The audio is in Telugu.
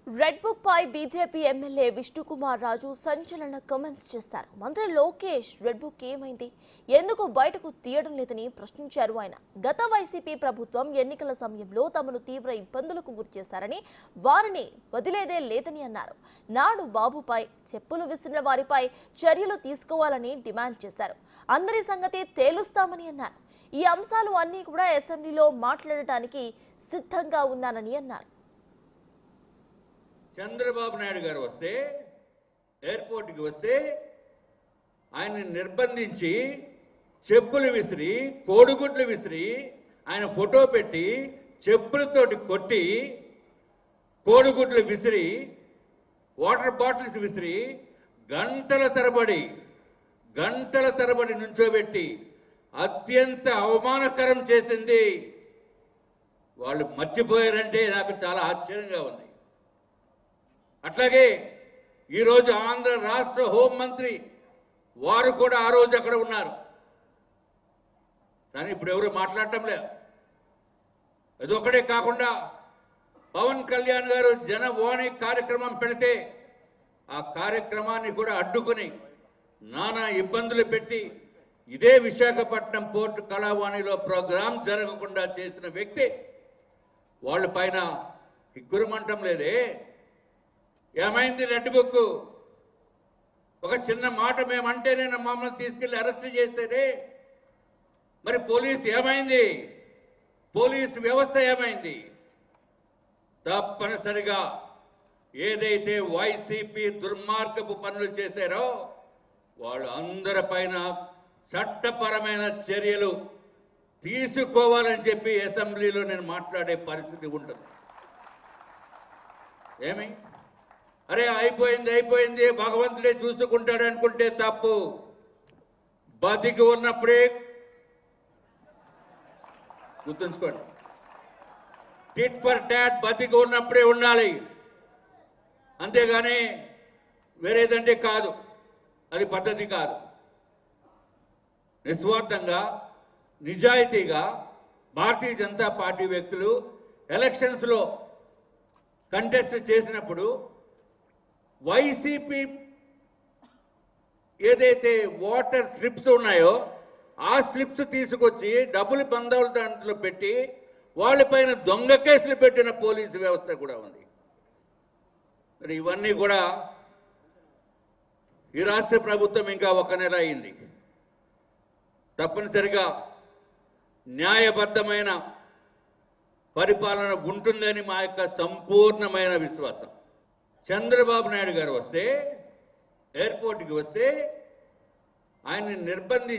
రెడ్ బుక్ పై బీజేపీ ఎమ్మెల్యే విష్ణుకుమార్ రాజు సంచలన కామెంట్స్ చేశారు. మంత్రి లోకేష్ రెడ్ బుక్ ఏమైంది, ఎందుకు బయటకు తీయడం లేదని ప్రశ్నించారు. ఆయన గత వైసీపీ ప్రభుత్వం ఎన్నికల సమయంలో తమను తీవ్ర ఇబ్బందులకు గురిచేశారని, వారిని వదిలేదే లేదని అన్నారు. నాడు బాబుపై చెప్పులు విసిరిన వారిపై చర్యలు తీసుకోవాలని డిమాండ్ చేశారు. అందరి సంగతి తేలుస్తామని అన్నారు. ఈ అంశాలు అన్ని కూడా అసెంబ్లీలో మాట్లాడటానికి సిద్ధంగా ఉన్నానని అన్నారు. చంద్రబాబు నాయుడు గారు వస్తే ఎయిర్పోర్ట్కి వస్తే ఆయన్ని నిర్బంధించి చెప్పులు విసిరి కోడిగుడ్లు విసిరి ఆయన ఫోటో పెట్టి చెప్పులతోటి కొట్టి కోడిగుడ్లు విసిరి వాటర్ బాటిల్స్ విసిరి గంటల తరబడి నుంచోబెట్టి అత్యంత అవమానకరం చేసింది వాళ్ళు మర్చిపోయారంటే నాకు చాలా ఆశ్చర్యంగా ఉంది. అట్లాగే ఈరోజు ఆంధ్ర రాష్ట్ర హోంమంత్రి వారు కూడా ఆ రోజు అక్కడ ఉన్నారు, కానీ ఇప్పుడు ఎవరు మాట్లాడటం లేదు. అదొక్కడే కాకుండా పవన్ కళ్యాణ్ గారు జనవాణి కార్యక్రమం పెడితే ఆ కార్యక్రమాన్ని కూడా అడ్డుకుని నానా ఇబ్బందులు పెట్టి ఇదే విశాఖపట్నం పోర్టు కళావాణిలో ప్రోగ్రాం జరగకుండా చేసిన వ్యక్తి వాళ్ళ పైన హిగ్గురుమంటం లేదే. ఏమైంది రెడ్ బుక్? ఒక చిన్న మాట మేమంటే నేను మమ్మల్ని తీసుకెళ్లి అరెస్ట్ చేశారే. మరి పోలీసు ఏమైంది? పోలీసు వ్యవస్థ ఏమైంది? తప్పనిసరిగా ఏదైతే వైసీపీ దుర్మార్గపు పనులు చేశారో వాళ్ళు అందరిపైన చట్టపరమైన చర్యలు తీసుకోవాలని చెప్పి అసెంబ్లీలో నేను మాట్లాడే పరిస్థితి ఉంటుంది. ఏమి అరే అయిపోయింది భగవంతుడే చూసుకుంటాడు అనుకుంటే తప్పు. బతికి ఉన్నప్పుడే గుర్తుంచుకోండి, టిట్ ఫర్ టాట్ బతికి ఉన్నప్పుడే ఉండాలి, అంతేగాని వేరేదంటే కాదు. అది పద్ధతి కాదు. నిస్వార్థంగా నిజాయితీగా భారతీయ జనతా పార్టీ వ్యక్తులు ఎలక్షన్స్లో కంటెస్ట్ చేసినప్పుడు వైసీపీ ఏదైతే ఓటర్ స్లిప్స్ ఉన్నాయో ఆ స్లిప్స్ తీసుకొచ్చి డబ్బులు బంధాలు దాంట్లో పెట్టి వాళ్ళపైన దొంగ కేసులు పెట్టిన పోలీసు వ్యవస్థ కూడా ఉంది. మరి ఇవన్నీ కూడా ఈ రాష్ట్ర ప్రభుత్వం ఇంకా ఒక నెల అయింది. తప్పనిసరిగా న్యాయబద్ధమైన పరిపాలన ఉంటుందని మా యొక్క సంపూర్ణమైన విశ్వాసం. చంద్రబాబు నాయుడు గారు వస్తే ఎయిర్పోర్ట్కి వస్తే ఆయన్ని నిర్బంధించి